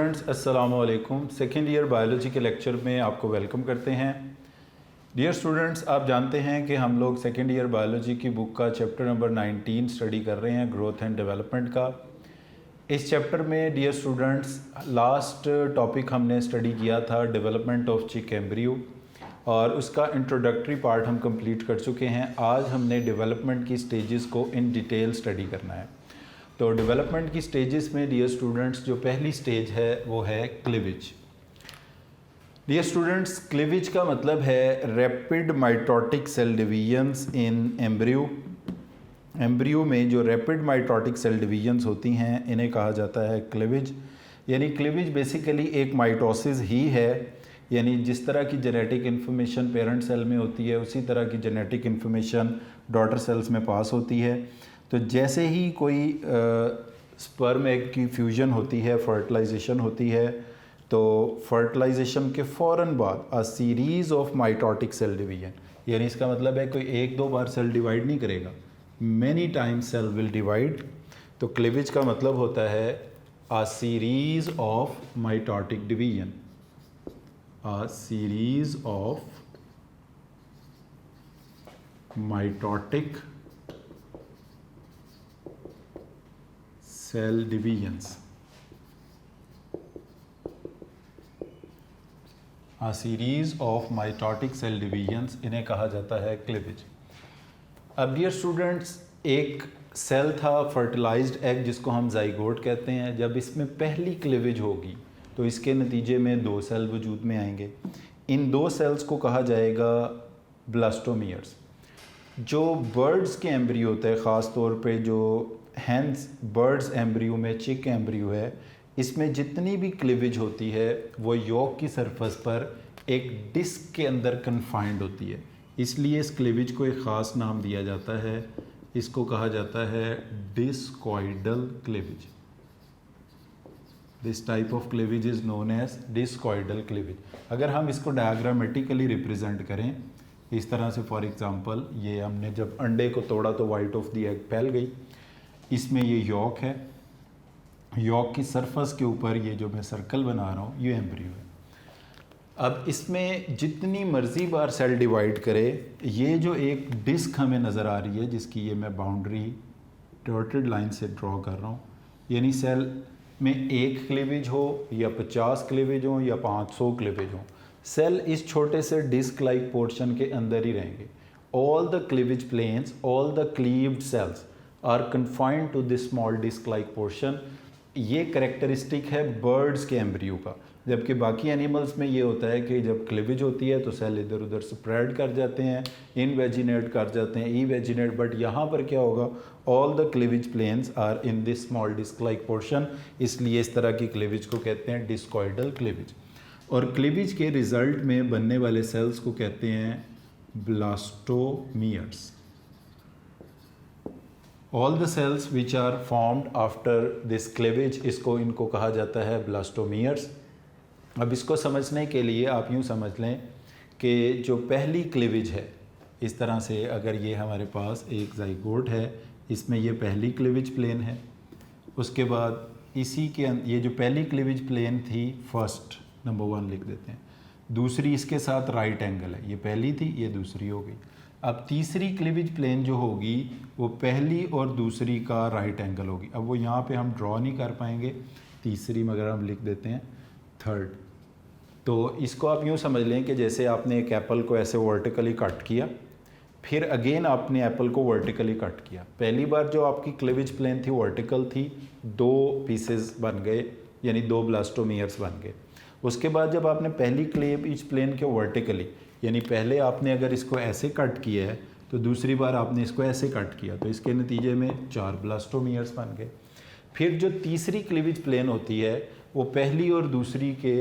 Students, अस्सलाम वालेकुम। Second year biology के लेक्चर में आपको वेलकम करते हैं। डियर स्टूडेंट्स, आप जानते हैं कि हम लोग सेकेंड ईयर बायोलॉजी की बुक का चैप्टर नंबर 19 स्टडी कर रहे हैं, ग्रोथ एंड डेवलपमेंट का। इस चैप्टर में डियर स्टूडेंट्स लास्ट टॉपिक हमने स्टडी किया था डेवलपमेंट ऑफ चिक एम्ब्रियो, और उसका इंट्रोडक्टरी पार्ट हम कंप्लीट कर चुके हैं। आज हमने डेवलपमेंट की स्टेजेस को इन डिटेल स्टडी करना है। तो डेवलपमेंट की स्टेजेस में डियर स्टूडेंट्स जो पहली स्टेज है वो है क्लीवेज। डियर स्टूडेंट्स, क्लीवेज का मतलब है rapid mitotic cell divisions in embryo. Embryo में जो रैपिड माइटोटिक सेल डिवीजन्स होती हैं इन्हें कहा जाता है क्लीवेज। यानी क्लीवेज बेसिकली एक माइटोसिस ही है, यानी जिस तरह की जेनेटिक इन्फॉर्मेशन पेरेंट सेल में होती है उसी तरह की जेनेटिक इन्फॉर्मेशन डॉटर सेल्स में पास होती है। तो जैसे ही कोई स्पर्म एग की फ्यूजन होती है, फर्टिलाइजेशन होती है, तो फर्टिलाइजेशन के फ़ौरन बाद a series of mitotic cell division, यानी इसका मतलब है कोई एक दो बार सेल डिवाइड नहीं करेगा, many times cell will divide. तो क्लीवेज का मतलब होता है a series of mitotic division, a series of mitotic cell divisions, a series of mitotic cell divisions, इन्हें कहा जाता है क्लीवेज। अब डियर स्टूडेंट्स, एक सेल था फर्टिलाइज्ड एग जिसको हम जाइगोट कहते हैं। जब इसमें पहली क्लीवेज होगी तो इसके नतीजे में दो सेल वजूद में आएंगे। इन दो सेल्स को कहा जाएगा ब्लास्टोमियर्स। जो बर्ड्स के एम्ब्रियो होते हैं, ख़ास तौर पे जो हैंस बर्ड्स एम्ब्रियो में चिक एम्ब्रियो है, इसमें जितनी भी क्लीवेज होती है वो यॉक की सरफेस पर एक डिस्क के अंदर कन्फाइंड होती है, इसलिए इस क्लीवेज को एक ख़ास नाम दिया जाता है। इसको कहा जाता है discoidal cleavage. This type of cleavage is known as discoidal cleavage. अगर हम इसको डायग्रामेटिकली रिप्रेजेंट करें इस तरह से, फॉर एग्जांपल ये हमने जब अंडे को तोड़ा तो वाइट ऑफ द एग फैल गई, इसमें ये यॉक है, यॉक की सरफेस के ऊपर ये जो मैं सर्कल बना रहा हूँ ये एम्ब्रियो है। अब इसमें जितनी मर्ज़ी बार सेल डिवाइड करे, ये जो एक डिस्क हमें नज़र आ रही है जिसकी ये मैं बाउंड्री डॉटेड लाइन से ड्रॉ कर रहा हूँ, यानी सेल में एक क्लीवेज हो या 50 क्लीवेज हो या 500 क्लीवेज हो, सेल इस छोटे से डिस्क लाइक पोर्शन के अंदर ही रहेंगे। All the cleavage planes, all the cleaved cells are confined to this small disc like portion. ये करेक्टरिस्टिक है बर्ड्स के एम्ब्रियो का। जबकि बाकी एनिमल्स में ये होता है कि जब क्लीवेज होती है तो सेल इधर उधर स्प्रेड कर जाते हैं, इनवेजिनेट कर जाते हैं, ईवेजिनेट, बट यहाँ पर क्या होगा, all the cleavage planes are in this small disc like portion, इसलिए इस तरह की क्लीवेज को कहते हैं डिस्कॉइडल क्लीवेज। और क्लीवेज के रिजल्ट में बनने वाले सेल्स को कहते हैं blastomeres. All the cells which are formed after this cleavage, इनको कहा जाता है ब्लास्टोमियर्स। अब इसको समझने के लिए आप यूँ समझ लें कि जो पहली क्लीवेज है, इस तरह से अगर ये हमारे पास एक जाइगोट है, इसमें ये पहली क्लीवेज प्लेन है, उसके बाद इसी के ये जो पहली क्लीवेज प्लेन थी, फर्स्ट नंबर 1 लिख देते हैं, दूसरी इसके साथ राइट एंगल है, ये पहली थी, ये दूसरी हो गई। अब तीसरी क्लीवेज प्लेन जो होगी वो पहली और दूसरी का राइट एंगल होगी। अब वो यहाँ पे हम ड्रॉ नहीं कर पाएंगे, तीसरी मगर हम लिख देते हैं थर्ड। तो इसको आप यूँ समझ लें कि जैसे आपने एक एप्पल को ऐसे वर्टिकली कट किया, फिर अगेन आपने एप्पल को वर्टिकली कट किया। पहली बार जो आपकी क्लीवेज प्लेन थी वर्टिकल थी, 2 पीसेस बन गए, यानी 2 ब्लास्टोमियर्स बन गए। उसके बाद जब आपने पहली क्लीवेज प्लेन के वर्टिकली, यानी पहले आपने अगर इसको ऐसे कट किया है तो दूसरी बार आपने इसको ऐसे कट किया, तो इसके नतीजे में 4 ब्लास्टोमियर्स बन गए। फिर जो तीसरी क्लीवेज प्लेन होती है वो पहली और दूसरी के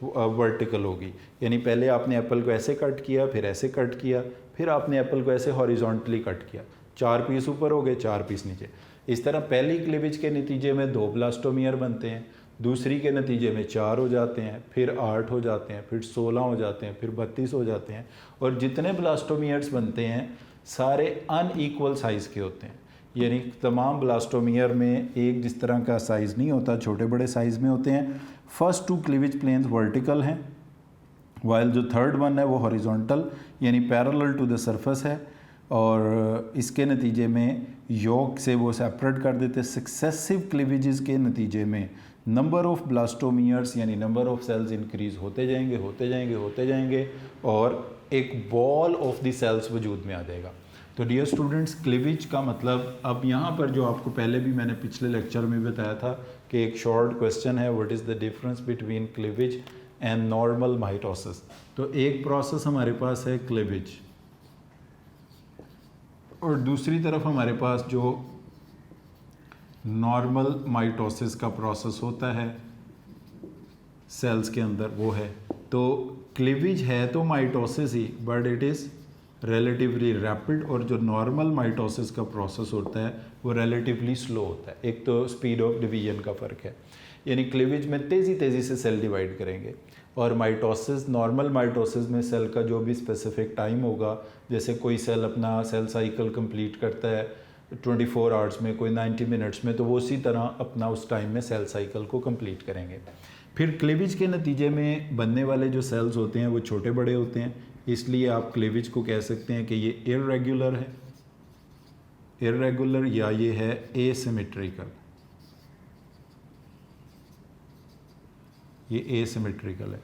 वर्टिकल होगी, यानी पहले आपने एप्पल को ऐसे कट किया, फिर ऐसे कट किया, फिर आपने एप्पल को ऐसे हॉरिजॉन्टली कट किया, 4 पीस ऊपर हो गए, 4 पीस नीचे। इस तरह पहली क्लीवेज के नतीजे में 2 ब्लास्टोमियर बनते हैं, दूसरी के नतीजे में 4 हो जाते हैं, फिर 8 हो जाते हैं, फिर 16 हो जाते हैं, फिर 32 हो जाते हैं। और जितने ब्लास्टोमियर्स बनते हैं सारे अनईक्वल साइज़ के होते हैं, यानी तमाम ब्लास्टोमियर में एक जिस तरह का साइज़ नहीं होता, छोटे बड़े साइज़ में होते हैं। First two cleavage planes vertical हैं, वाइल जो थर्ड वन है वो हॉरिजॉन्टल यानी पैरेलल टू द सरफेस है, और इसके नतीजे में यॉक से वो सेपरेट कर देते हैं। सक्सेसिव क्लीवेजेस के नतीजे में नंबर ऑफ ब्लास्टोमियर्स यानी नंबर ऑफ सेल्स इंक्रीज होते जाएंगे होते जाएंगे होते जाएंगे, और एक बॉल ऑफ द सेल्स वजूद में आ जाएगा। तो डियर स्टूडेंट्स, क्लीवेज का मतलब, अब यहाँ पर जो आपको पहले भी मैंने पिछले लेक्चर में बताया था कि एक शॉर्ट क्वेश्चन है, what is the difference between cleavage and normal mitosis. तो एक प्रोसेस हमारे पास है क्लीवेज, और दूसरी तरफ हमारे पास जो नॉर्मल माइटोसिस का प्रोसेस होता है सेल्स के अंदर वो है। तो क्लीवेज है तो mitosis he, but it is relatively rapid, और जो नॉर्मल माइटोसिस का प्रोसेस होता है वो रिलेटिवली स्लो होता है। एक तो स्पीड ऑफ डिवीजन का फ़र्क है, यानी क्लीवेज में तेज़ी से सेल डिवाइड करेंगे, और माइटोसिस, नॉर्मल माइटोसिस में सेल का जो भी स्पेसिफिक टाइम होगा, जैसे कोई सेल अपना सेल साइकिल कंप्लीट करता है 24 आवर्स में, कोई 90 मिनट्स में, तो वो उसी तरह अपना उस टाइम में सेल साइकिल को कंप्लीट करेंगे। फिर क्लीवेज के नतीजे में बनने वाले जो सेल्स होते हैं वो छोटे बड़े होते हैं, इसलिए आप क्लीवेज को कह सकते हैं कि ये इर्रेगुलर है, इर्रेगुलर, या ये है एसिमेट्रिकल, ये एसिमेट्रिकल है।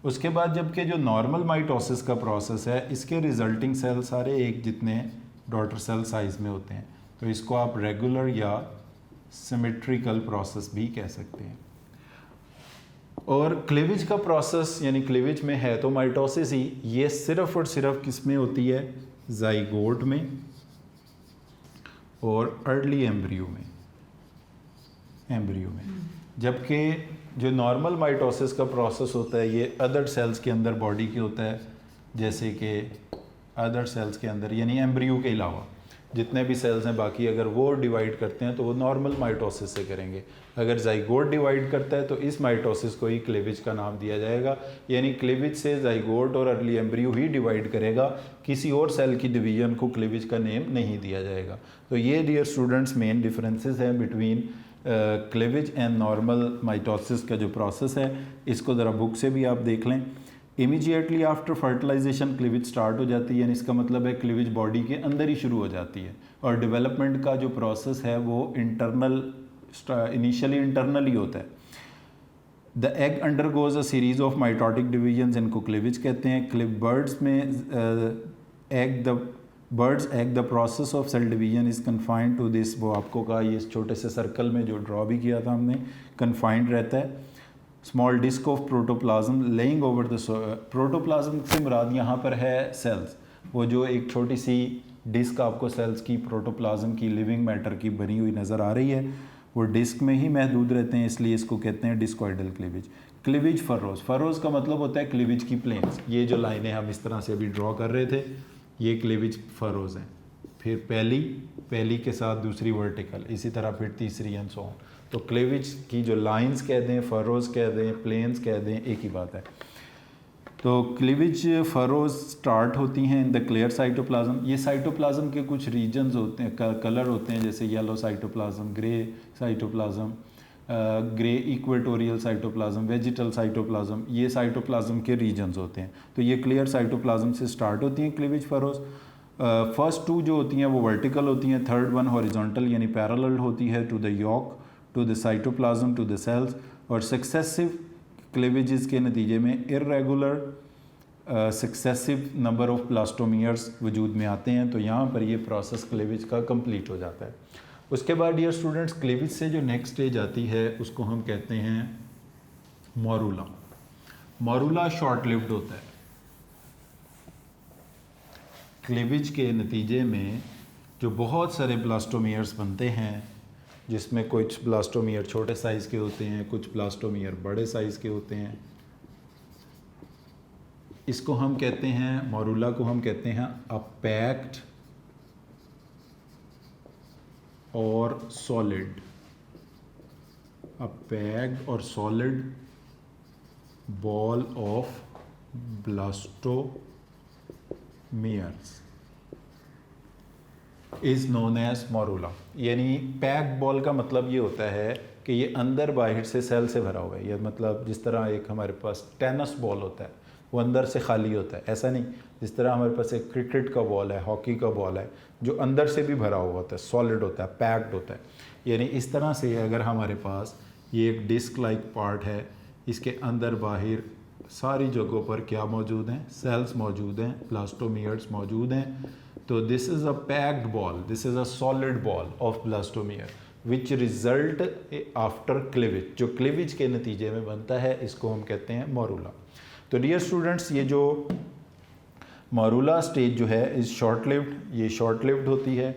उसके बाद जबकि जो नॉर्मल माइटोसिस का प्रोसेस है, इसके रिजल्टिंग सेल सारे एक जितने डॉटर सेल साइज में होते हैं, तो इसको आप रेगुलर या सिमेट्रिकल प्रोसेस भी कह सकते हैं। और क्लीवेज का प्रोसेस, यानी क्लीवेज में है तो माइटोसिस ही, ये सिर्फ और सिर्फ किस में होती है, जाइगोट में और अर्ली एम्ब्रियो में, जबकि जो नॉर्मल माइटोसिस का प्रोसेस होता है ये अदर सेल्स के अंदर बॉडी के होता है, जैसे कि अदर सेल्स के अंदर यानी एम्ब्रियो के अलावा जितने भी सेल्स हैं बाकी, अगर वो डिवाइड करते हैं तो वो नॉर्मल माइटोसिस से करेंगे। अगर जाइगोट डिवाइड करता है तो इस माइटोसिस को ही क्लीवेज का नाम दिया जाएगा, यानी क्लीवेज से जाइगोट और अर्ली एम्ब्रियो ही डिवाइड करेगा, किसी और सेल की डिवीजन को क्लीवेज का नेम नहीं दिया जाएगा। तो ये डियर स्टूडेंट्स मेन डिफरेंसेस हैं between cleavage and normal mitosis का जो प्रोसेस है। इसको ज़रा बुक से भी आप देख लें। Immediately after fertilisation cleavage start हो जाती है, यानी इसका मतलब है क्लीवेज बॉडी के अंदर ही शुरू हो जाती है, और डेवलपमेंट का जो प्रोसेस है वो इनिशियली इंटरनल ही होता है। The egg undergoes a series of mitotic division, इनको क्लीवेज कहते हैं। बर्ड्स में birds egg the process of cell division is confined to this, वो आपको कहा ये इस छोटे से सर्कल में जो ड्रॉ भी किया था हमने, कन्फाइंड रहता है। Small disc of protoplasm lying over the, protoplasm से मुराद यहाँ पर है सेल्स, वो जो एक छोटी सी डिस्क आपको सेल्स की, प्रोटोप्लाज्म की, लिविंग मैटर की बनी हुई नज़र आ रही है, वो डिस्क में ही महदूद रहते हैं, इसलिए इसको कहते हैं discoidal cleavage. Cleavage furrows, furrows का मतलब होता है क्लीवेज की प्लेन्स। ये जो लाइनें हम इस तरह से अभी ड्रॉ कर रहे थे ये क्लीवेज फरोज हैं। फिर पहली के साथ दूसरी वर्टिकल, इसी तरह फिर तीसरी एंड सो ऑन। तो क्लीवेज की जो लाइंस कह दें, फरोज कह दें, प्लेन्स कह दें, एक ही बात है। तो क्लीवेज फरोज स्टार्ट होती हैं इन द क्लियर साइटोप्लाज्म। ये साइटोप्लाज्म के कुछ रीजन्स होते हैं, कलर होते हैं, जैसे yellow cytoplasm, grey cytoplasm, grey equatorial cytoplasm, vegetal cytoplasm, ये साइटोप्लाज्म के रीजन्स होते हैं। तो ये क्लियर साइटोप्लाज्म से स्टार्ट होती हैं क्लीवेज फरोज। फर्स्ट टू जो होती हैं वो वर्टिकल होती हैं, थर्ड वन हॉरिजॉन्टल यानी पैरेलल होती है to the yolk, to the cytoplasm, to the cells. और सक्सेसिव क्लीवेजेस के नतीजे में irregular successive number of blastomeres वजूद में आते हैं। तो यहाँ पर ये प्रोसेस क्लीवेज का कंप्लीट हो जाता है। उसके बाद डियर स्टूडेंट्स, क्लीवेज से जो नेक्स्ट स्टेज आती है उसको हम कहते हैं मोरूला। मोरूला शॉर्ट लिव्ड होता है। क्लीवेज के नतीजे में जो बहुत सारे ब्लास्टोमियर्स बनते हैं, जिसमें कुछ ब्लास्टोमियर छोटे साइज़ के होते हैं, कुछ ब्लास्टोमियर बड़े साइज़ के होते हैं, इसको हम कहते हैं, मोरूला को हम कहते हैं अ पैक्ड और सॉलिड, अ पैक्ड और solid ball of blastomeres. Is known as morula. यानी पैक्ड बॉल का मतलब ये होता है कि ये अंदर बाहर से सेल से भरा हुआ है। ये मतलब जिस तरह एक हमारे पास टेनिस बॉल होता है वो अंदर से खाली होता है, ऐसा नहीं। जिस तरह हमारे पास एक क्रिकेट का बॉल है, हॉकी का बॉल है, जो अंदर से भी भरा हुआ होता है, सॉलिड होता है, पैक्ड होता है। यानी इस तरह से अगर हमारे पास ये एक डिस्क लाइक पार्ट है, इसके अंदर बाहर सारी जगहों पर क्या मौजूद हैं, सेल्स मौजूद हैं, ब्लास्टोमियर्स मौजूद हैं। तो this is a packed ball, this is a solid ball of blastomere which result after cleavage. जो क्लीवेज के नतीजे में बनता है इसको हम कहते हैं मोरूला। तो डियर स्टूडेंट्स, ये जो मोरूला स्टेज जो है इज़ शॉर्ट लिव्ड, ये शॉर्ट लिव्ड होती है।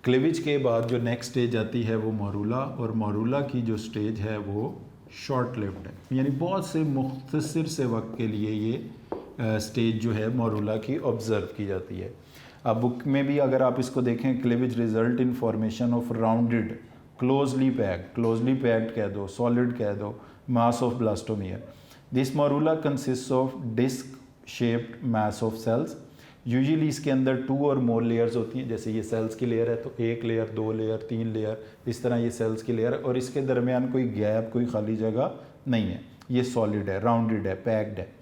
क्लीवेज के बाद जो नेक्स्ट स्टेज आती है वो मोरूला, और मोरूला की जो स्टेज है वो शॉर्ट लिव्ड है। यानी बहुत से मुख्तसर से वक्त के लिए ये स्टेज जो है मोरूला की ऑब्ज़र्व की जाती है। अब बुक में भी अगर आप इसको देखें, cleavage result in formation of rounded closely packed कह दो, सॉलिड कह दो, mass of blastomere. This morula consist of disc shaped mass of cells. Usually इसके अंदर 2 और मोर लेयर्स होती हैं। जैसे ये सेल्स की लेयर है तो 1 लेयर, 2 लेयर, 3 लेयर, इस तरह ये सेल्स की लेयर है, और इसके दरमियान कोई गैप, कोई खाली जगह नहीं है। ये सॉलिड है, राउंडेड है, पैक्ड है।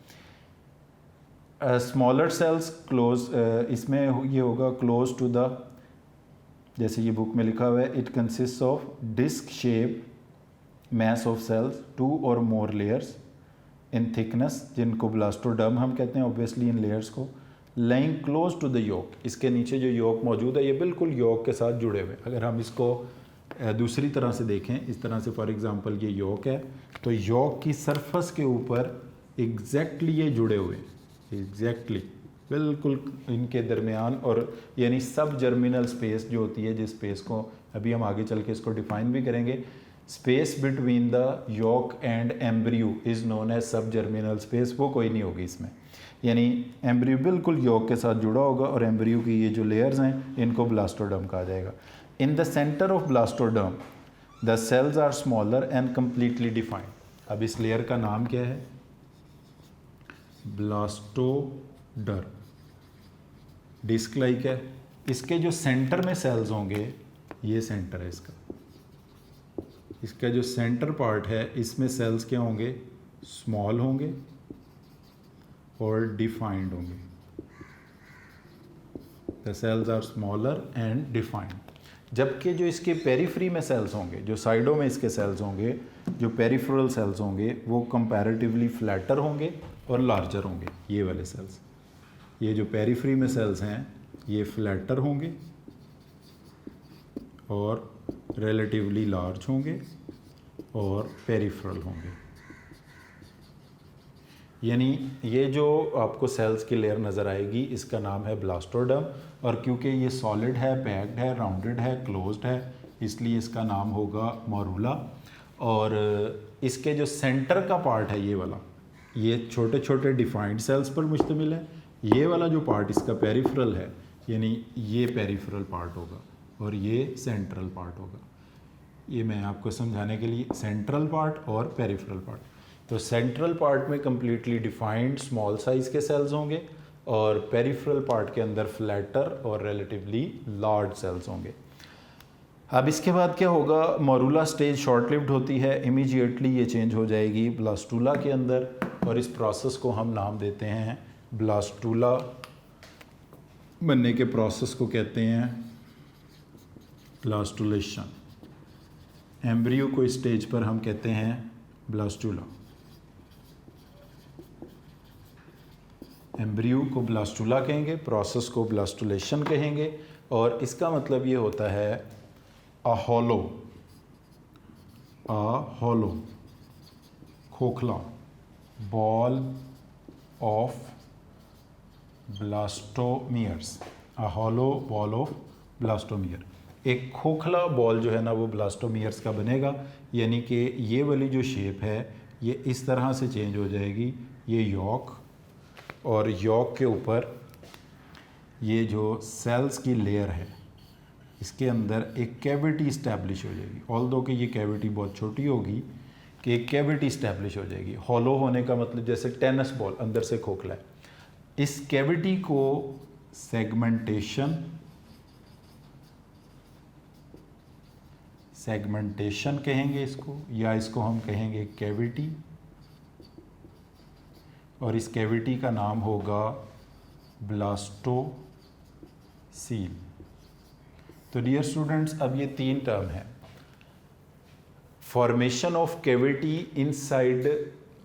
स्मॉलर सेल्स क्लोज, इसमें ये होगा क्लोज टू द, जैसे ये बुक में लिखा हुआ है, it consist of disc shape mass of cells 2 और मोर लेयर्स इन थिकनेस, जिनको ब्लास्टोडर्म हम कहते हैं ऑब्वियसली इन लेयर्स को। Lying close to the yolk, इसके नीचे जो योक मौजूद है ये बिल्कुल योक के साथ जुड़े हुए। अगर हम इसको दूसरी तरह से देखें, इस तरह से फॉर एग्जांपल ये योक है, तो योक की सरफेस के ऊपर एग्जैक्टली ये जुड़े हुए, एग्जैक्टली बिल्कुल इनके दरमियान, और यानी सब जर्मिनल स्पेस जो होती है, जिस स्पेस को अभी हम आगे चल के इसको डिफाइन भी करेंगे, space between the yolk and embryo is known as sub germinal space, वो कोई नहीं होगी इसमें। यानी एम्ब्रियो बिल्कुल योक के साथ जुड़ा होगा, और एम्ब्रियो की ये जो लेयर्स हैं इनको ब्लास्टोडर्म कहा जाएगा। In the centre of blastoderm the cells are smaller and completely defined. अब इस लेयर का नाम क्या है? ब्लास्टोडर्म। डिस्क लाइक है। इसके जो सेंटर में सेल्स होंगे, ये सेंटर है इसका जो सेंटर पार्ट है, इसमें सेल्स क्या होंगे? स्मॉल होंगे और डिफाइंड होंगे। The cells are smaller and defined. जबकि जो इसके पेरिफ्री में सेल्स होंगे, जो साइडों में इसके सेल्स होंगे, जो पेरिफेरल सेल्स होंगे, वो कंपैरेटिवली फ्लैटर होंगे और लार्जर होंगे। ये वाले सेल्स, ये जो पेरिफ्री में सेल्स हैं ये फ्लैटर होंगे और रिलेटिवली लार्ज होंगे और पेरिफेरल होंगे। यानी ये जो आपको सेल्स की लेयर नज़र आएगी इसका नाम है ब्लास्टोडर्म, और क्योंकि ये सॉलिड है, पैक्ड है, राउंडेड है, क्लोज्ड है, इसलिए इसका नाम होगा मोरूला। और इसके जो सेंटर का पार्ट है ये वाला, ये छोटे छोटे डिफाइंड सेल्स पर मुश्तमिल है। ये वाला जो पार्ट इसका पेरिफेरल है, यानी ये पेरिफेरल पार्ट होगा और ये सेंट्रल पार्ट होगा। ये मैं आपको समझाने के लिए, सेंट्रल पार्ट और पेरिफेरल पार्ट। तो सेंट्रल पार्ट में कम्प्लीटली डिफाइंड स्मॉल साइज़ के सेल्स होंगे और पेरिफेरल पार्ट के अंदर फ्लैटर और रिलेटिवली लार्ज सेल्स होंगे। अब इसके बाद क्या होगा? मोरूला स्टेज शॉर्ट लिव्ड होती है, इमीडिएटली ये चेंज हो जाएगी ब्लास्टूला के अंदर, और इस प्रोसेस को हम नाम देते हैं ब्लास्टूला। बनने के प्रोसेस को कहते हैं ब्लास्टुलेशन। एम्ब्रियो को इस स्टेज पर हम कहते हैं ब्लास्टूला। एम्ब्रियो को ब्लास्टूला कहेंगे, प्रोसेस को ब्लास्टुलेशन कहेंगे, और इसका मतलब ये होता है अ हॉलो खोखला ball of blastomeres. A hollow ball of blastomere, एक खोखला बॉल जो है ना वो ब्लास्टोमियर्स का बनेगा। यानी कि ये वाली जो शेप है ये इस तरह से चेंज हो जाएगी। ये यॉक, और यॉक के ऊपर ये जो सेल्स की लेयर है इसके अंदर एक कैविटी इस्टेब्लिश हो जाएगी। ऑल्दो कि ये कैविटी बहुत छोटी होगी, कि एक कैविटी इस्टेब्लिश हो जाएगी। हॉलो होने का मतलब जैसे टेनिस बॉल अंदर से खोखला है। इस कैविटी को सेगमेंटेशन सेगमेंटेशन कहेंगे इसको, या इसको हम कहेंगे कैविटी, और इस कैविटी का नाम होगा ब्लास्टोसील। तो डियर स्टूडेंट्स, अब ये तीन टर्म है, formation of cavity inside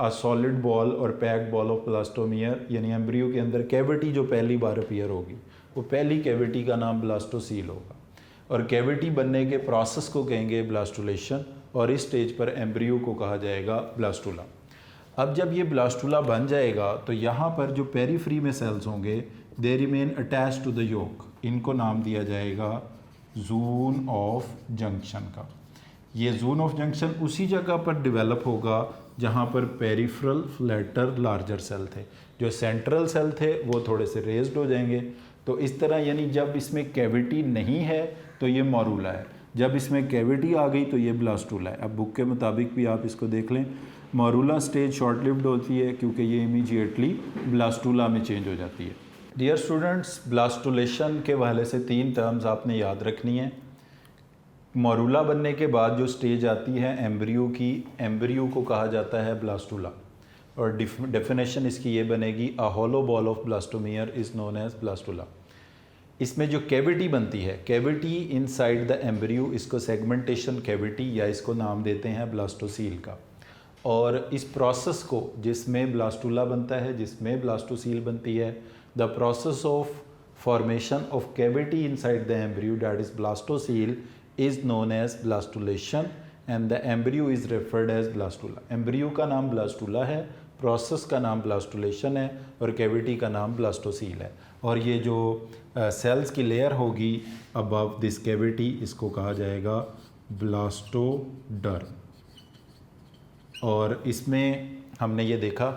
a solid ball और पैक्ड बॉल ऑफ ब्लास्टोमियर, यानी एम्ब्रियो के अंदर कैविटी जो पहली बार अपीयर होगी वो पहली कैविटी का नाम ब्लास्टोसील होगा, और कैविटी बनने के प्रोसेस को कहेंगे ब्लास्टुलेशन, और इस स्टेज पर एम्ब्रियो को कहा जाएगा ब्लास्टुला। अब जब ये ब्लास्टुला बन जाएगा तो यहाँ पर जो पेरीफ्री में सेल्स होंगे they remain attached to the yolk, इनको नाम दिया जाएगा जोन ऑफ जंक्शन का। ये जोन ऑफ जंक्शन उसी जगह पर डेवलप होगा जहाँ पर पेरिफेरल फ्लैटर लार्जर सेल थे, जो सेंट्रल सेल थे वो थोड़े से रेज्ड हो जाएंगे। तो इस तरह यानी जब इसमें कैविटी नहीं है तो ये मॉरूला है, जब इसमें कैविटी आ गई तो ये ब्लास्टुला है। अब बुक के मुताबिक भी आप इसको देख लें, मॉरूला स्टेज शॉर्ट लिव्ड होती है क्योंकि ये इमीडिएटली ब्लास्टुला में चेंज हो जाती है। डियर स्टूडेंट्स, ब्लास्टुलेशन के हवाले से तीन टर्म्स आपने याद रखनी है। मॉरूला बनने के बाद जो स्टेज आती है एम्ब्रियो की, एम्ब्रियो को कहा जाता है ब्लास्टुला, और डेफिनेशन इसकी ये बनेगी a hollow ball of blastomere is known as blastula. इसमें जो कैविटी बनती है, कैविटी इनसाइड द एम्ब्रियो, इसको सेगमेंटेशन कैविटी या इसको नाम देते हैं ब्लास्टोसील का। और इस प्रोसेस को, जिसमें ब्लास्टुला बनता है, जिसमें ब्लास्टोसील बनती है, the process of formation of cavity inside the embryo that is blastocoel is known as blastulation and the embryo is referred as blastula. Embryo का नाम ब्लास्टुला है, प्रोसेस का नाम ब्लास्टुलेशन है, और कैविटी का नाम ब्लास्टोसील है। और ये जो सेल्स की लेयर होगी अबव दिस कैविटी, इसको कहा जाएगा ब्लास्टोडर्म। और इसमें हमने ये देखा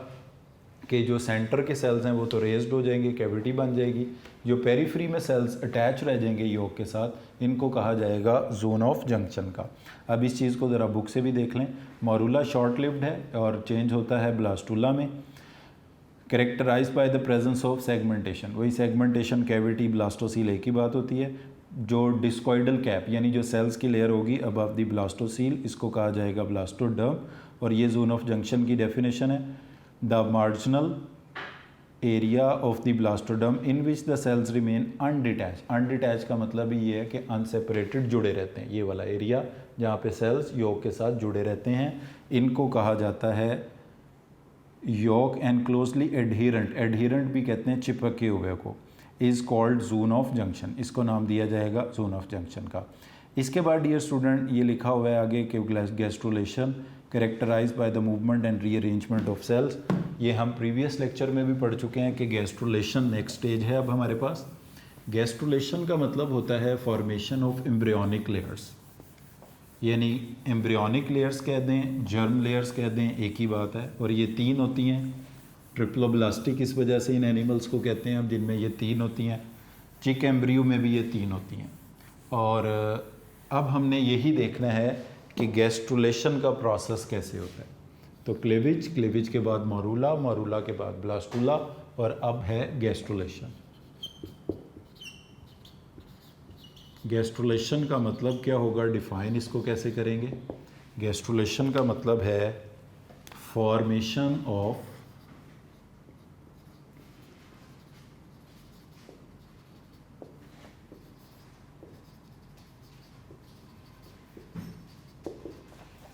कि जो सेंटर के सेल्स हैं वो तो रेज्ड हो जाएंगे, कैविटी बन जाएगी, जो पेरीफ्री में सेल्स अटैच रह जाएंगे योग के साथ, इनको कहा जाएगा जोन ऑफ जंक्शन का। अब इस चीज़ को ज़रा बुक से भी देख लें, मॉरूला शॉर्ट लिव्ड है और चेंज होता है ब्लास्टुला में, characterize by the presence of segmentation. वही सेगमेंटेशन, कैविटी, ब्लास्टोसील एक ही बात होती है। जो डिस्कॉइडल कैप यानी जो सेल्स की लेयर होगी अबव द ब्लास्टोसील, इसको कहा जाएगा ब्लास्टोडर्म, और ये जोन ऑफ जंक्शन की डेफिनेशन है, the marginal area of the blastoderm in which the cells remain undetached. Undetached का मतलब ही ये है कि अनसेपरेटेड, जुड़े रहते हैं, ये वाला एरिया जहाँ पे सेल्स योग के साथ जुड़े रहते हैं, इनको कहा जाता है योग एंड क्लोजली एडहिरेंट, एडहिरेंट भी कहते हैं चिपके हुए को, is called zone of junction, इसको नाम दिया जाएगा जोन ऑफ जंक्शन का। इसके बाद डियर स्टूडेंट ये लिखा हुआ है आगे कि gastrulation characterize by the movement and rearrangement of cells. ये हम प्रीवियस लेक्चर में भी पढ़ चुके हैं कि गैस्ट्रुलेशन नेक्स्ट स्टेज है अब हमारे पास। गैस्ट्रुलेशन का मतलब होता है फॉर्मेशन ऑफ एम्ब्रियोनिक लेयर्स, यानी एम्ब्रियोनिक लेयर्स कह दें, जर्म लेयर्स कह दें, एक ही बात है। और ये तीन होती हैं, ट्रिप्लोब्लास्टिक इस वजह से इन एनिमल्स को कहते हैं अब, जिनमें ये तीन होती हैं। चिक एम्ब्रियो में भी ये तीन होती हैं। और अब हमने यही देखना है कि गैस्ट्रुलेशन का प्रोसेस कैसे होता है। तो क्लेविज, क्लेविज के बाद मॉरूला, मॉरूला के बाद ब्लास्टुला, और अब है गैस्ट्रुलेशन। गैस्ट्रुलेशन का मतलब क्या होगा, डिफाइन इसको कैसे करेंगे। गैस्ट्रुलेशन का मतलब है फॉर्मेशन ऑफ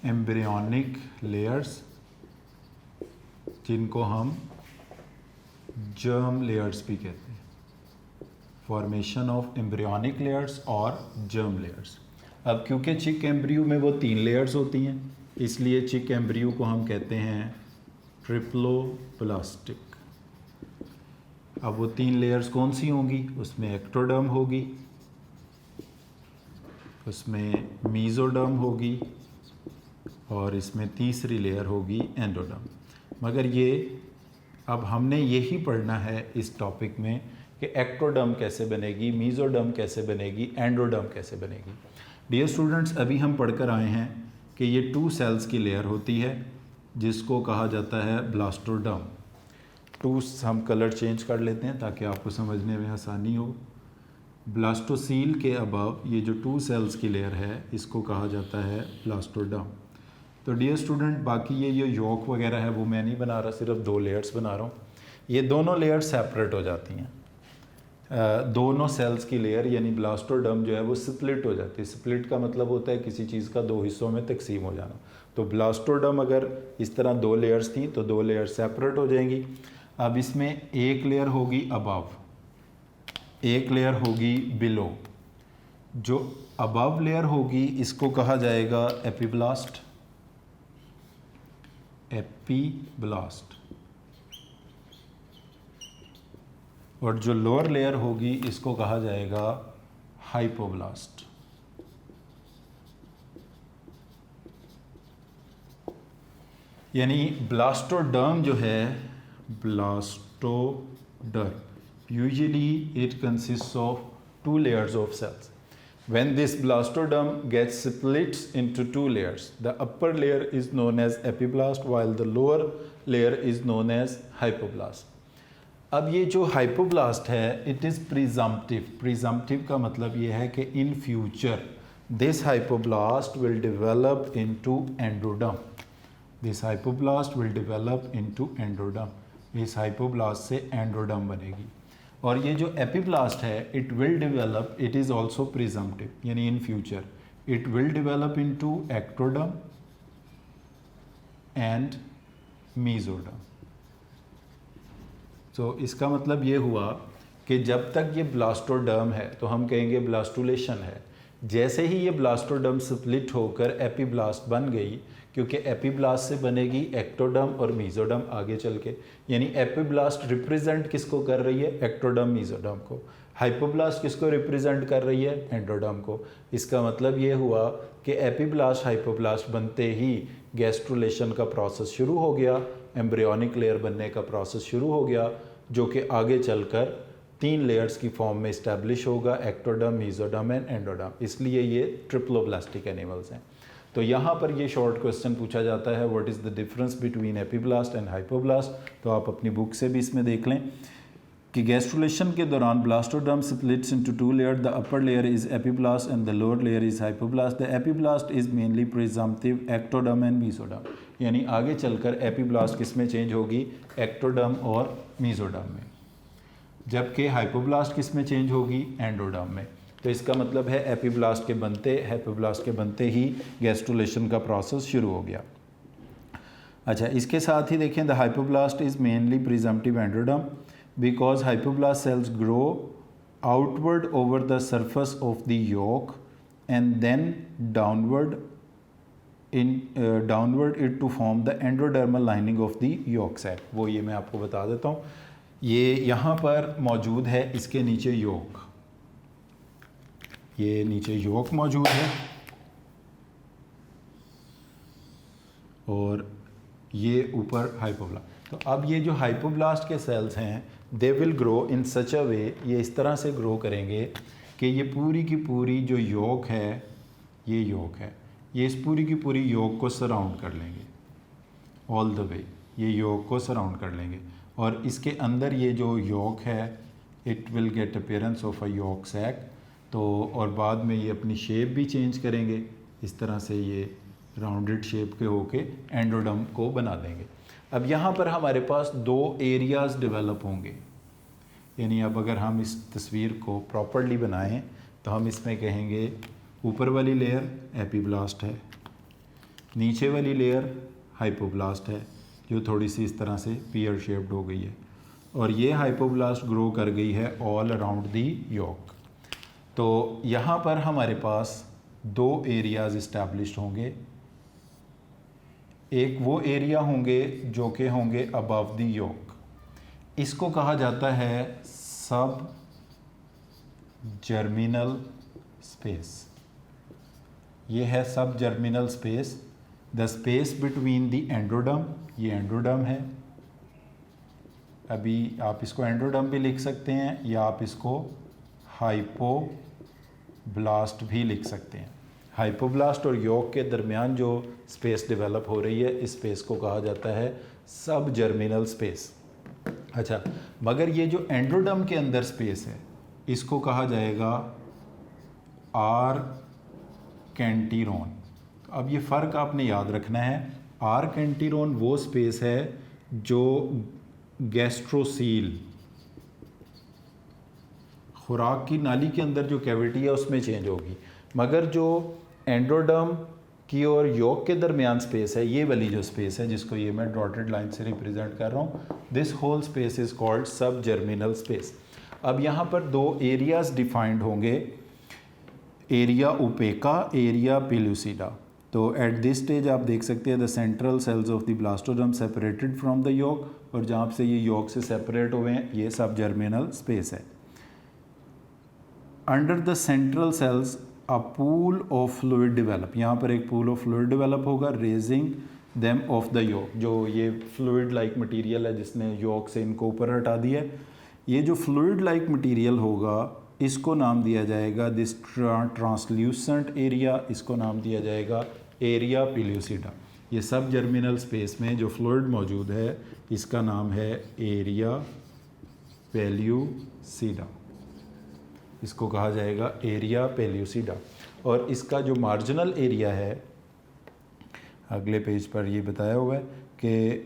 एम्ब्रियोनिक लेयर्स, जिनको हम जर्म लेयर्स भी कहते हैं। फॉर्मेशन ऑफ एम्ब्रियोनिक लेयर्स और जर्म लेयर्स। अब क्योंकि चिक एम्ब्रियो में वो तीन लेयर्स होती हैं, इसलिए चिक एम्ब्रियो को हम कहते हैं ट्रिप्लोप्लास्टिक। अब वो तीन लेयर्स कौन सी होंगी, उसमें एक्टोडर्म होगी, उसमें मीजोडर्म होगी, और इसमें तीसरी लेयर होगी एंडोडर्म। मगर ये अब हमने यही पढ़ना है इस टॉपिक में कि एक्टोडर्म कैसे बनेगी, मीजोडर्म कैसे बनेगी, एंडोडर्म कैसे बनेगी। डियर स्टूडेंट्स, अभी हम पढ़कर आए हैं कि ये 2 सेल्स की लेयर होती है जिसको कहा जाता है ब्लास्टोडर्म। 2 हम कलर चेंज कर लेते हैं ताकि आपको समझने में आसानी हो। ब्लास्टोसील के अबव ये जो 2 सेल्स की लेयर है इसको कहा जाता है ब्लास्टोडर्म। तो डियर स्टूडेंट, बाकी ये योक वगैरह है वो मैं नहीं बना रहा, सिर्फ 2 लेयर्स बना रहा हूँ। ये दोनों लेयर सेपरेट हो जाती हैं, दोनों सेल्स की लेयर यानी ब्लास्टोडर्म जो है वो स्प्लिट हो जाती है। स्प्लिट का मतलब होता है किसी चीज़ का 2 हिस्सों में तकसीम हो जाना। तो ब्लास्टोडर्म अगर इस तरह 2 लेयर्स थी तो 2 लेयर सेपरेट हो जाएंगी। अब इसमें एक लेयर होगी अबव, एक लेयर होगी बिलो। जो अबव लेयर होगी इसको कहा जाएगा एपीब्लास्ट, एपीब्लास्ट। और जो लोअर लेयर होगी इसको कहा जाएगा हाइपोब्लास्ट। यानी ब्लास्टोडर्म जो है, blastoderm, usually it consists of 2 layers of cells. When this blastoderm gets splits into 2 layers, the upper layer is known as epiblast while the lower layer is known as hypoblast. अब ये जो hypoblast है it is presumptive. Presumptive का मतलब ये है कि in future this hypoblast will develop into endoderm, this hypoblast will develop into endoderm. इस हाइपोब्लास्ट से एंडोडर्म बनेगी। और ये जो एपीब्लास्ट है it will develop, it is also presumptive, यानी in future it will develop into ectoderm and mesoderm. तो इसका मतलब ये हुआ कि जब तक ये ब्लास्टोडर्म है तो हम कहेंगे ब्लास्टुलेशन है। जैसे ही ये ब्लास्टोडर्म स्प्लिट होकर एपीब्लास्ट बन गई, क्योंकि एपीब्लास्ट से बनेगी एक्टोडर्म और मीजोडर्म आगे चल के, यानी एपीब्लास्ट रिप्रेजेंट किसको कर रही है, एक्टोडर्म मीजोडर्म को। हाइपोब्लास्ट किसको रिप्रेजेंट कर रही है, एंडोडर्म को। इसका मतलब ये हुआ कि एपीब्लास्ट हाइपोब्लास्ट बनते ही गैस्ट्रुलेशन का प्रोसेस शुरू हो गया, एम्ब्रियोनिक लेयर बनने का प्रोसेस शुरू हो गया, जो कि आगे चलकर 3 लेयर्स की फॉर्म में इस्टेब्लिश होगा, एक्टोडर्म, मीजोडर्म एंड एंडोडर्म। इसलिए ये ट्रिप्लोब्लास्टिक एनिमल्स हैं। तो यहाँ पर ये शॉर्ट क्वेश्चन पूछा जाता है, what is the difference between epiblast and hypoblast. तो आप अपनी बुक से भी इसमें देख लें कि गैस्ट्रुलेशन के दौरान blastoderm splits into 2 layer, the upper layer is epiblast and the lower layer is hypoblast. The epiblast is mainly presumptive, ectoderm and mesoderm. यानी आगे चलकर एपीब्लास्ट किस में चेंज होगी, एक्टोडर्म और मीजोडर्म में, जबकि हाइपोब्लास्ट किस में चेंज होगी, एंडोडर्म में। तो इसका मतलब है एपीब्लास्ट के बनते ही गैस्ट्रुलेशन का प्रोसेस शुरू हो गया। अच्छा, इसके साथ ही देखें, the hypoblast is mainly presumptive endoderm because hypoblast cells grow outward over the surface of the yolk and then downward it to form the endodermal lining of the yolk sac। वो ये मैं आपको बता देता हूँ, ये यहाँ पर मौजूद है, इसके नीचे yolk, ये नीचे yolk मौजूद है और ये ऊपर हाइपोब्लास्ट। तो अब ये जो हाइपोब्लास्ट के सेल्स हैं दे विल ग्रो इन सच अ वे, ये इस तरह से ग्रो करेंगे कि ये पूरी की पूरी जो योक है, ये योक है, ये इस पूरी की पूरी योक को सराउंड कर लेंगे ऑल द वे, ये योक को सराउंड कर लेंगे। और इसके अंदर ये जो योक है it will get appearance of a yolk sac. तो और बाद में ये अपनी शेप भी चेंज करेंगे, इस तरह से ये राउंडेड शेप के होके एंडोडर्म को बना देंगे। अब यहाँ पर हमारे पास 2 एरियाज़ डेवलप होंगे, यानी अब अगर हम इस तस्वीर को प्रॉपरली बनाएं तो हम इसमें कहेंगे ऊपर वाली लेयर एपीब्लास्ट है, नीचे वाली लेयर हाइपोब्लास्ट है जो थोड़ी सी इस तरह से पियर शेप्ड हो गई है, और ये हाइपोब्लास्ट ग्रो कर गई है ऑल अराउंड दी योक। तो यहाँ पर हमारे पास 2 एरियाज़ इस्टेब्लिश्ड होंगे, एक वो एरिया होंगे जो कि होंगे अबव द योक, इसको कहा जाता है सब जर्मिनल स्पेस। ये है सब germinal space, the space between the endoderm, ये एंडोडर्म है। अभी आप इसको एंडोडर्म भी लिख सकते हैं या आप इसको हाइपोब्लास्ट भी लिख सकते हैं। हाइपोब्लास्ट और योक के दरमियान जो स्पेस डेवलप हो रही है इस स्पेस को कहा जाता है सब जर्मिनल स्पेस। अच्छा, मगर ये जो एंडोडर्म के अंदर स्पेस है इसको कहा जाएगा आर कैंटीरोन। अब ये फ़र्क आपने याद रखना है। आर कैंटीरोन वो स्पेस है जो गैस्ट्रोसील, खुराक की नाली के अंदर जो कैविटी है उसमें चेंज होगी, मगर जो एंडोडर्म की और यॉक के दरमियान स्पेस है, ये वाली जो स्पेस है जिसको ये मैं डॉटेड लाइन से रिप्रेजेंट कर रहा हूँ, this whole space is called sub germinal space. अब यहाँ पर दो एरियाज डिफाइंड होंगे, एरिया ओपेका, एरिया पेल्यूसिडा। तो एट दिस स्टेज आप देख सकते हैं the central cells of the blastoderm separated from the yolk, और जहाँ से ये यॉक से सेपरेट हुए हैं ये सब जर्मिनल स्पेस है। Under the central cells a pool of fluid develop, यहाँ पर एक पूल ऑफ फ्लूइड डेवलप होगा, raising them off the yolk. जो ये फ्लूइड लाइक मटेरियल है जिसने यॉक से इनको ऊपर हटा दिया, ये जो फ्लूइड लाइक मटेरियल होगा इसको नाम दिया जाएगा दिस ट्रांसल्यूसेंट एरिया, इसको नाम दिया जाएगा एरिया पेल्यूसिडा। ये सब जर्मिनल स्पेस में जो फ्लूइड मौजूद है इसका नाम है एरिया पेल्यूसिडा, इसको कहा जाएगा एरिया पेल्यूसिडा। और इसका जो मार्जिनल एरिया है, अगले पेज पर ये बताया हुआ है कि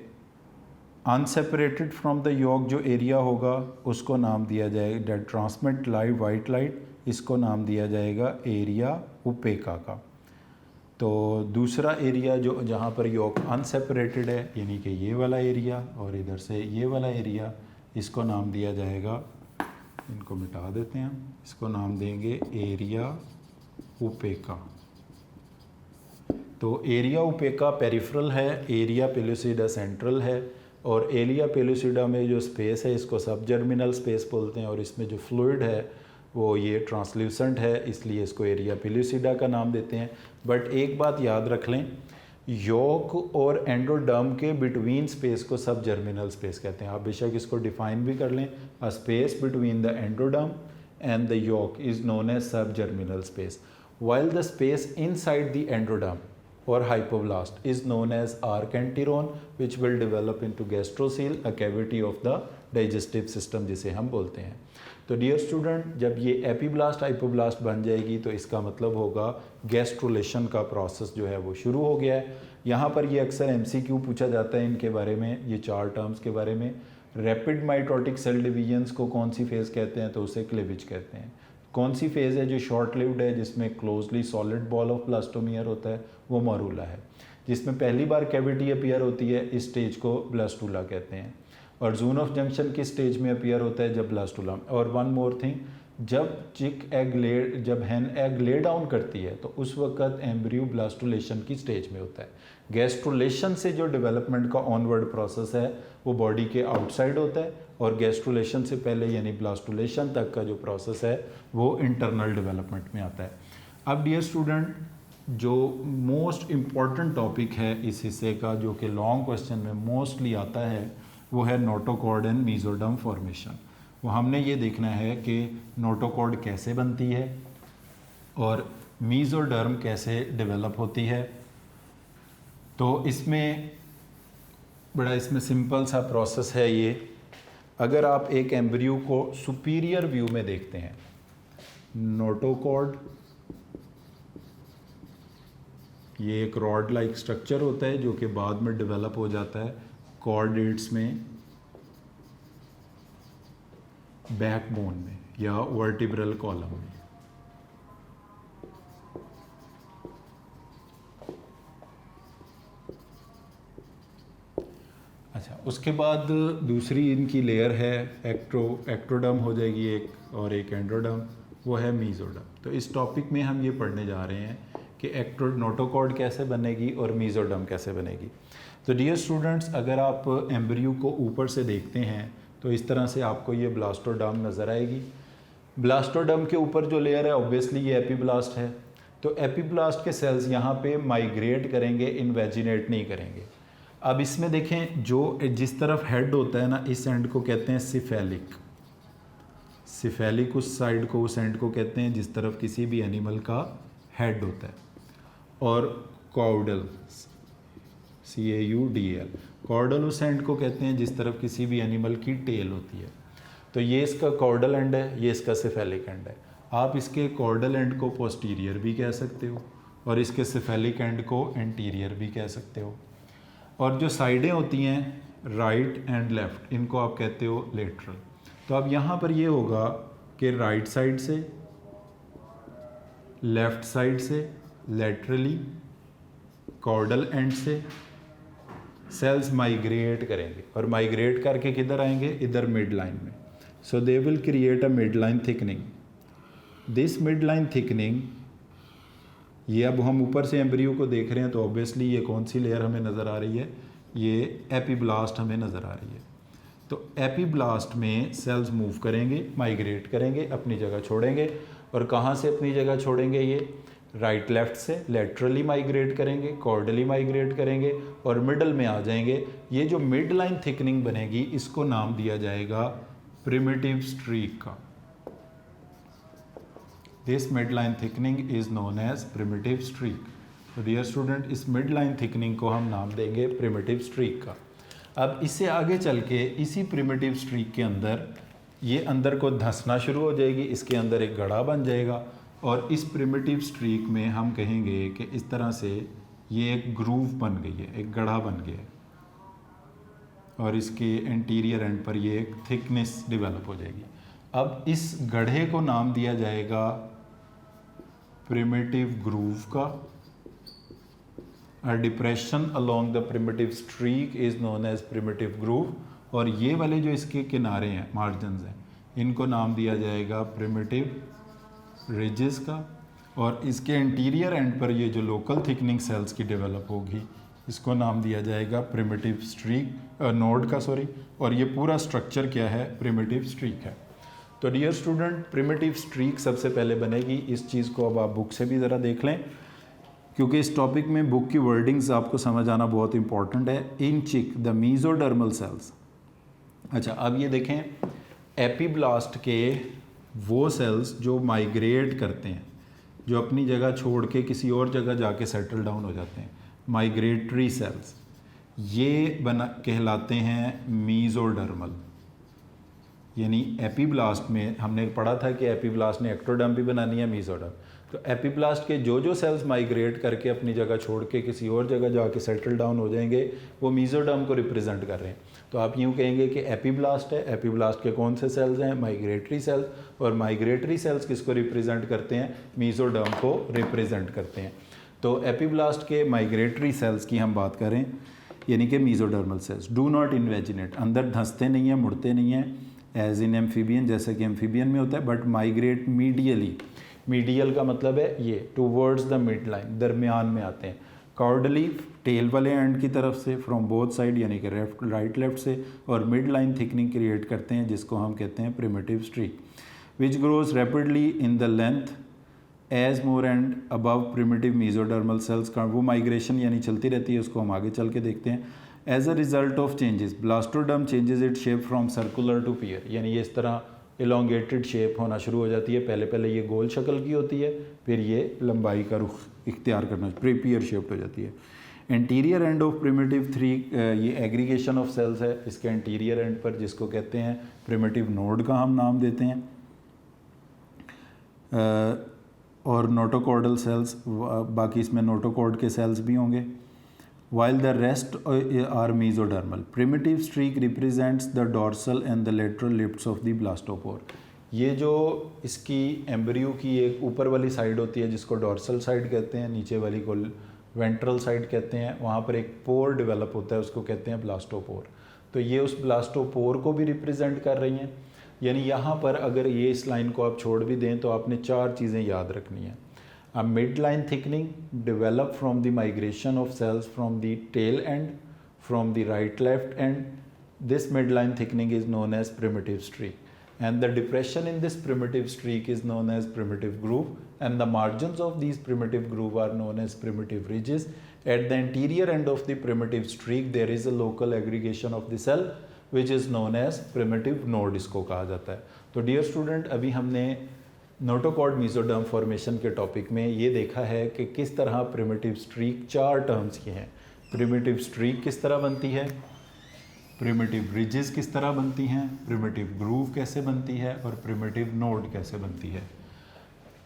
अनसेपरेटेड फ्रॉम द यॉक जो एरिया होगा उसको नाम दिया जाएगा ट्रांसमिट लाइट वाइट लाइट, इसको नाम दिया जाएगा एरिया ओपेका का। तो दूसरा एरिया जो जहाँ पर यॉक अनसेपरेटेड है, यानी कि ये वाला एरिया और इधर से ये वाला एरिया, इसको नाम दिया जाएगा, इनको मिटा देते हैं हम, इसको नाम देंगे एरिया ओपेका। तो एरिया ओपेका पेरिफेरल है, एरिया पेल्यूसिडा सेंट्रल है, और एरिया पेल्यूसिडा में जो स्पेस है इसको सब जर्मिनल स्पेस बोलते हैं, और इसमें जो फ्लूइड है वो ये ट्रांसल्यूसेंट है, इसलिए इसको एरिया पेल्यूसिडा का नाम देते हैं। बट एक बात याद रख लें, यॉक और एंडोडर्म के बिटवीन स्पेस को सब जर्मिनल स्पेस कहते हैं। आप बेशक इसको डिफाइन भी कर लें, a space between the endoderm and the yolk is known as sub germinal space, while the space inside the endoderm or hypoblast is known as archenteron, which will develop into gastrocele, a cavity of the digestive system जिसे हम बोलते हैं। तो dear student, जब ये epiblast hypoblast बन जाएगी तो इसका मतलब होगा गैस्ट्रोलेशन का प्रोसेस जो है वो शुरू हो गया है। यहाँ पर ये अक्सर एमसीक्यू पूछा जाता है इनके बारे में, ये चार टर्म्स के बारे में। रैपिड माइटोटिक सेल डिवीजन्स को कौन सी फेज़ कहते हैं, तो उसे क्लीवेज कहते हैं। कौन सी फेज़ है जो शॉर्ट लिव्ड है, जिसमें closely solid ball of blastomere होता है, वो मरूला है। जिसमें पहली बार कैविटी अपीयर होती है, इस स्टेज को ब्लास्टूला कहते हैं। और जोन ऑफ जंक्शन किस स्टेज में अपीयर होता है, जब ब्लास्टूला। और वन मोर थिंग, जब हैन एग ले डाउन करती है तो उस वक्त एम्ब्रियो ब्लास्टुलेशन की स्टेज में होता है। गैस्ट्रुलेशन से जो डेवलपमेंट का ऑनवर्ड प्रोसेस है वो बॉडी के आउटसाइड होता है, और गैस्ट्रुलेशन से पहले यानी ब्लास्टुलेशन तक का जो प्रोसेस है वो इंटरनल डेवलपमेंट में आता है। अब डियर स्टूडेंट, जो मोस्ट इम्पॉर्टेंट टॉपिक है इस हिस्से का, जो कि लॉन्ग क्वेश्चन में मोस्टली आता है, वो है नोटोकॉर्ड एंड मेसोडर्म फॉर्मेशन। वो हमने ये देखना है कि नोटोकॉर्ड कैसे बनती है और मेसोडर्म कैसे डेवलप होती है। तो इसमें इसमें सिंपल सा प्रोसेस है ये। अगर आप एक एम्ब्रियो को सुपीरियर व्यू में देखते हैं, नोटोकॉर्ड ये एक रॉड लाइक स्ट्रक्चर होता है जो कि बाद में डेवलप हो जाता है कॉर्डेट्स में, बैकबोन में या वर्टिब्रल कॉलम में। अच्छा, उसके बाद दूसरी इनकी लेयर है एक्टोडर्म हो जाएगी एक, और एक एंडोडर्म, वो है मेसोडर्म। तो इस टॉपिक में हम ये पढ़ने जा रहे हैं कि नोटोकॉर्ड कैसे बनेगी और मेसोडर्म कैसे बनेगी। तो डियर स्टूडेंट्स, अगर आप एम्ब्रियो को ऊपर से देखते हैं तो इस तरह से आपको ये ब्लास्टोडर्म नज़र आएगी। ब्लास्टोडर्म के ऊपर जो लेयर है ऑब्वियसली ये एपीब्लास्ट है। तो एपीब्लास्ट के सेल्स यहाँ पे माइग्रेट करेंगे, इन्वेजिनेट नहीं करेंगे। अब इसमें देखें, जो जिस तरफ हेड होता है ना, इस एंड को कहते हैं सिफेलिक। सिफेलिक उस साइड को, उस एंड को कहते हैं जिस तरफ किसी भी एनिमल का हेड होता है। और कॉर्डल, CAUDL, कॉर्डल उस एंड को कहते हैं जिस तरफ किसी भी एनिमल की टेल होती है। तो ये इसका कॉर्डल एंड है, ये इसका सिफेलिक एंड है। आप इसके कॉर्डल एंड को पोस्टीरियर भी कह सकते हो और इसके सिफेलिक एंड को एंटीरियर भी कह सकते हो। और जो साइडें होती हैं राइट एंड लेफ़्ट, इनको आप कहते हो लेटरल। तो अब यहाँ पर ये होगा कि राइट साइड से, लेफ़्ट साइड से लेटरली कॉर्डल एंड से सेल्स माइग्रेट करेंगे और माइग्रेट करके किधर आएंगे, इधर मिड लाइन में। So they will create a mid line thickening. This mid line thickening, ये अब हम ऊपर से एम्ब्रियो को देख रहे हैं तो ऑब्वियसली ये कौन सी लेयर हमें नज़र आ रही है, ये एपीब्लास्ट हमें नज़र आ रही है। तो एपीब्लास्ट में सेल्स मूव करेंगे, माइग्रेट करेंगे, अपनी जगह छोड़ेंगे। और कहाँ से अपनी जगह छोड़ेंगे, ये राइट लेफ़्ट से लेटरली माइग्रेट करेंगे, कॉर्डली माइग्रेट करेंगे और मिडल में आ जाएंगे। ये जो मिड लाइन थिकनिंग बनेगी इसको नाम दिया जाएगा प्रिमिटिव स्ट्रीक का। This mid line thickening is known as primitive streak. तो डियर स्टूडेंट, इस मिड लाइन थिकनिंग को हम नाम देंगे प्रिमिटिव स्ट्रीक का। अब इससे आगे चल के इसी प्रिमिटिव स्ट्रीक के अंदर ये अंदर को धंसना शुरू हो जाएगी, इसके अंदर एक गड़ा बन जाएगा और इस प्रिमिटिव स्ट्रीक में हम कहेंगे कि इस तरह से ये एक ग्रूव बन गई है, एक गड़ा बन गया है और इसके एंटीरियर एंड पर ये एक थिकनेस डेवलप हो जाएगी। अब इस गड्ढे को नाम दिया जाएगा प्रिमिटिव ग्रूव का। A depression along the primitive streak is known as primitive groove. और ये वाले जो इसके किनारे हैं, मार्जिन्स हैं, इनको नाम दिया जाएगा प्रिमिटिव रिजेस का। और इसके इंटीरियर एंड पर ये जो लोकल थिकनिंग सेल्स की डेवलप होगी इसको नाम दिया जाएगा प्रिमिटिव स्ट्रीक नोड का, सॉरी। और ये पूरा स्ट्रक्चर क्या है, प्रिमिटिव स्ट्रीक है। तो डियर स्टूडेंट, प्रिमिटिव स्ट्रीक सबसे पहले बनेगी। इस चीज़ को अब आप बुक से भी ज़रा देख लें, क्योंकि इस टॉपिक में बुक की वर्डिंग्स आपको समझ आना बहुत इंपॉर्टेंट है। इन चिक द मीजोडर्मल सेल्स। अच्छा, अब ये देखें, एपीब्लास्ट के वो सेल्स जो माइग्रेट करते हैं, जो अपनी जगह छोड़ के किसी और जगह जाके सेटल डाउन हो जाते हैं, माइग्रेटरी सेल्स, ये कहलाते हैं मीजोडर्मल। यानी एपीब्लास्ट में हमने पढ़ा था कि एपीब्लास्ट ने एक्टोडर्म भी बनानी है, मीजोडर्म। तो एपीब्लास्ट के जो सेल्स माइग्रेट करके अपनी जगह छोड़ के किसी और जगह जाके सेटल डाउन हो जाएंगे, वो मीजोडर्म को रिप्रेजेंट कर रहे हैं। तो आप यूँ कहेंगे कि एपीब्लास्ट है, एपीब्लास्ट के कौन से सेल्स हैं, माइग्रेटरी सेल्स। और माइग्रेटरी सेल्स किसको रिप्रेजेंट करते हैं, मीजोडर्म को रिप्रेजेंट करते हैं। तो एपीब्लास्ट के माइग्रेटरी सेल्स की हम बात करें, यानी कि mesodermal sales do not invaginate, अंदर धंसते नहीं हैं, मुड़ते नहीं हैं एज इन एम्फीबियन, जैसे कि एम्फीबियन में होता है, बट माइग्रेट मीडियली। मीडियल का मतलब है ये टूवर्ड्स द मिड लाइन, दरमियान में आते हैं। कॉर्डली, टेल वाले एंड की तरफ से, फ्रॉम बोथ साइड, यानी कि राइट लेफ्ट से। और मिड लाइन थिकनिंग क्रिएट करते हैं जिसको हम कहते हैं primitive streak, which grows rapidly in the length as more and above primitive mesodermal cells का। वो माइग्रेशन यानी चलती रहती है, उसको हम आगे चल के देखते हैं। As a result of changes blastoderm changes it shape from circular to pear, यानी ये इस तरह इलोंगेटेड शेप होना शुरू हो जाती है। पहले ये गोल शक्ल की होती है, फिर ये लंबाई का रुख इख्तियार करना, पियर शेप्ड हो जाती है। एंटीरियर एंड ऑफ प्रिमिटिव 3, ये एग्रीगेशन ऑफ सेल्स है, इसके एंटीरियर एंड पर, जिसको कहते हैं प्रिमिटिव नोड का हम नाम देते हैं। और नोटोकॉर्डल सेल्स, बाकी इसमें नोटोकॉर्ड के सेल्स भी होंगे। while the rest are mesodermal. Primitive streak represents the dorsal and the lateral lips of the blastopore. ये जो इसकी एम्ब्रियो की एक ऊपर वाली साइड होती है जिसको डॉर्सल साइड कहते हैं, नीचे वाली को वेंट्रल साइड कहते हैं, वहाँ पर एक पोर डेवलप होता है, उसको कहते हैं ब्लास्टोपोर। तो ये उस ब्लास्टोपोर को भी रिप्रेजेंट कर रही हैं। यानी यहाँ पर अगर ये इस लाइन को आप छोड़ भी दें तो आपने 4 चीज़ें याद रखनी हैं। A midline thickening developed from the migration of cells from the tail end, from the right left end. This midline thickening is known as primitive streak, and the depression in this primitive streak is known as primitive groove, and the margins of these primitive groove are known as primitive ridges. At the anterior end of the primitive streak there is a local aggregation of the cell which is known as primitive node, इसको कहा जाता है। तो dear student, अभी हमने notochord mesoderm formation के topic में ये देखा है कि किस तरह प्रिमिटिव स्ट्रीक 4 टर्म्स की हैं। प्रिमिटिव स्ट्रीक किस तरह बनती है, प्रिमिटिव ब्रिजेस किस तरह बनती हैं, प्रिमिटिव ग्रूव कैसे बनती है और प्रिमिटिव नोड कैसे बनती है।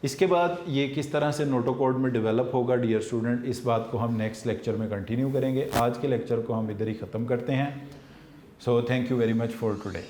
इसके बाद ये किस तरह से नोटोकोड में डेवलप होगा डियर स्टूडेंट, इस बात को हम नेक्स्ट लेक्चर में कंटिन्यू करेंगे। आज के लेक्चर को हम इधर ही ख़त्म करते हैं। So thank you very much for today.